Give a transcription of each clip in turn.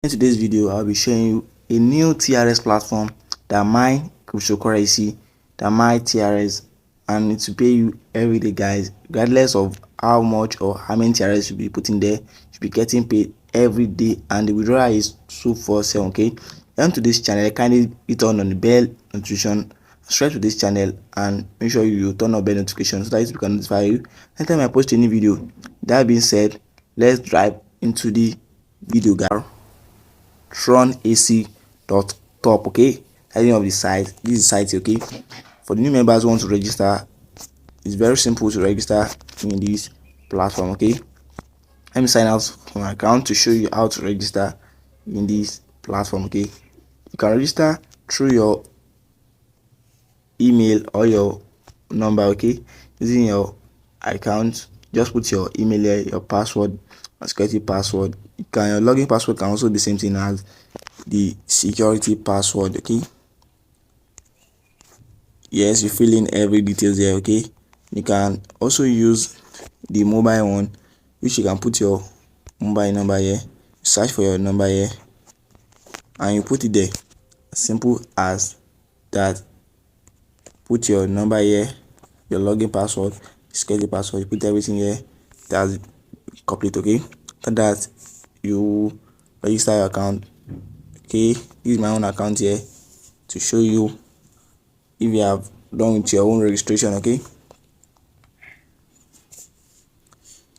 In today's video, I'll be showing you a new TRX platform that mine cryptocurrency, that mine TRX, and it will pay you every day, guys. Regardless of how much or how many TRX you be putting there, you'll be getting paid every day, and the withdrawal is 247. Okay, and to this channel, kindly hit on the bell notification, subscribe to this channel, and make sure you turn on bell notification so that it can notify you anytime I post a new video. That being said, let's dive into the video, guys. TronAC.top. Okay, that's the name of the site. This is the site. Okay, for the new members who want to register, it's very simple to register in this platform. Okay, let me sign out for my account to show you how to register in this platform. Okay, you can register through your email or your number. Okay, using your account, just put your email here, your password, and security password. Your login password can also be the same thing as the security password. Okay, yes, you fill in every details there. Okay, you can also use the mobile one, which you can put your mobile number here, search for your number here, and you put it there. Simple as that. Put your number here, your login password, security password, you put everything here. That's complete. Okay, after that you register your account. Okay, this is my own account here to show you if you have done with your own registration. Okay,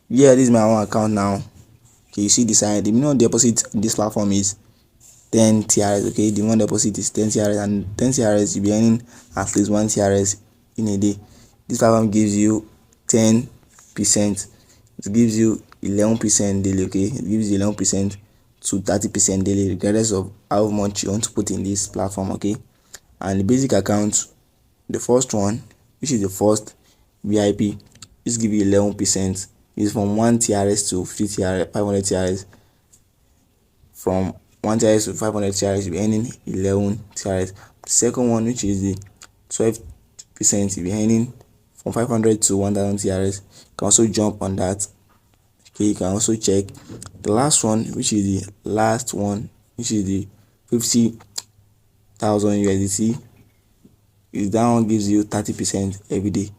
yeah, this is my own account now. Okay, you see the side, the minimum deposit in this platform is 10 TRS. Okay, the minimum deposit is 10 TRS, and 10 TRS you'll be earning at least 1 TRS in a day. This platform gives you 10%. It gives you 11% daily. Okay, it gives you 11% to 30% daily, regardless of how much you want to put in this platform. Okay, and the basic account, the first one, which is the first VIP, is give you 11%. It's from 1 TRS to 50 TRS, 500 TRS. From 1 TRS to 500 TRS, you'll be earning 11 TRS. The second one, which is the 12%, you'll be earning from 500 to 1000 TRS. You can also jump on that. Okay, you can also check the last one, which is the last one, which is the 50,000 USDT. Is that one gives you 30% every day. You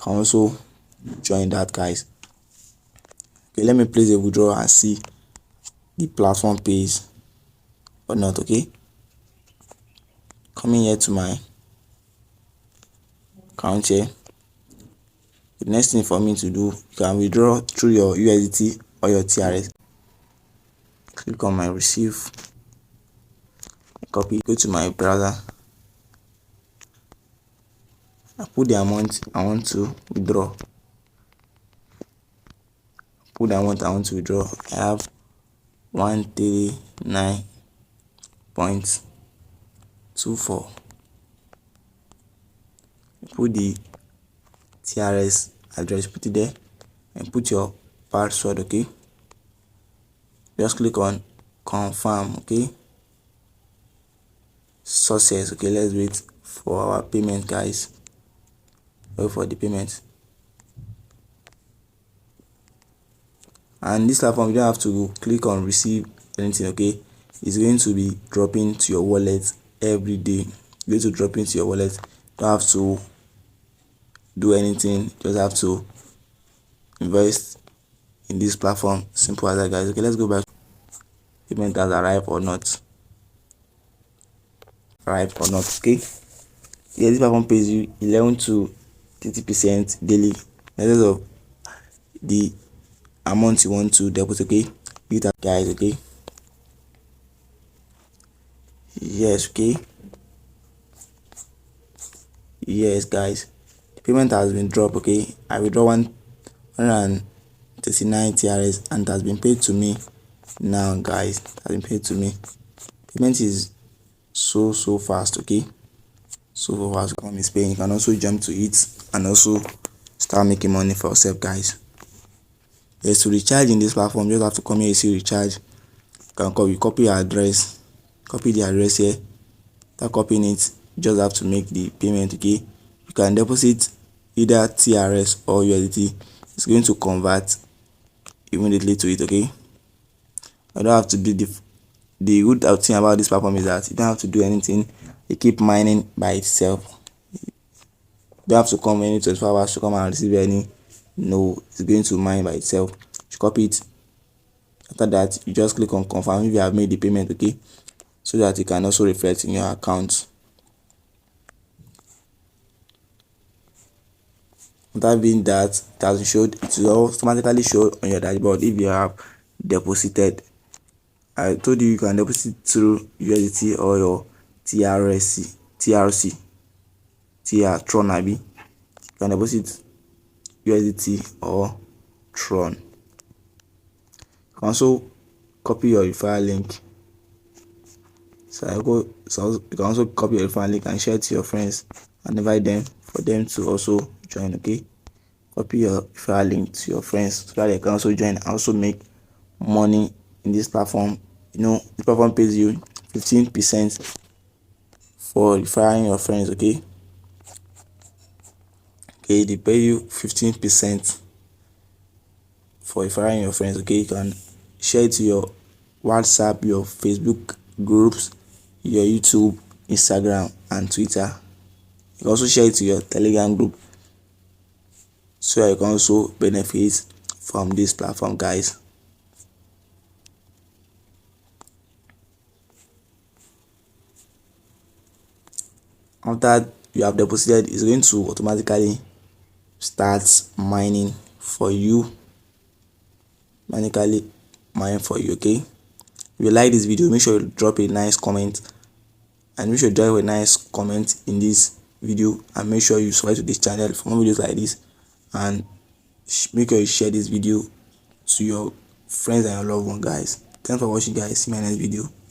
can also join that, guys. Okay, let me place a withdrawal and see the platform pays or not. Okay, coming here to my account here. The next thing for me to do, you can withdraw through your USDT or your TRX. Click on my receive, copy, go to my browser, I put the amount I want to withdraw. Put the amount I want to withdraw. I have 139.24. Put the TRS address, put it there, and put your password. Okay, just click on confirm. Okay, success. Okay, let's wait for our payment, guys. Wait for the payment. And this platform, you don't have to click on receive anything. Okay, it's going to be dropping to your wallet every day. It's going to drop into your wallet. You don't have to do anything, just have to invest in this platform. Simple as that, guys. Okay, let's go back. Payment has arrived or not. Okay, yeah, this platform pays you 11 to 30% daily, instead of the amount you want to deposit. Okay, it up, guys. Okay, yes. Okay, yes, guys, the payment has been dropped. Okay, I withdraw 139 TRS and it has been paid to me now, guys. It has been paid to me. Payment is so fast. Okay, so fast. Is paying. You can also jump to it and also start making money for yourself, guys. Yes, to recharge in this platform, you just have to come here. You see recharge. You can copy your address, copy the address here. After copying it, you just have to make the payment. Okay, you can deposit either TRS or USDT. It's going to convert immediately to it. Okay, I don't have to do the good thing about this platform is that you don't have to do anything. It keep mining by itself. You don't have to come any 24 hours to come and receive any. No, it's going to mine by itself. You copy it. After that, you just click on confirm if you have made the payment, okay, so that it can also reflect in your account. That being that it has showed, it will automatically show on your dashboard if you have deposited. I told you can deposit through USDT or your TRC, Tron maybe. You can deposit USDT or Tron. You can also copy your referral link. So you can also copy your referral link and share it to your friends and invite them for them to also join, okay. Copy your referral link to your friends so that they can also join and also make money in this platform. You know, the platform pays you 15% for referring your friends, okay. They pay you 15% for referring your friends, okay. You can share it to your WhatsApp, your Facebook groups, your YouTube, Instagram and Twitter. You can also share it to your Telegram group so you can also benefit from this platform, guys. After you have deposited, it's going to automatically start mining for you, okay. If you like this video, make sure you drop a nice comment and make sure you drop a nice comment in this video, and make sure you subscribe to this channel for more videos like this, and make sure you share this video to your friends and your loved ones, guys. Thanks for watching, guys. See you in my next video.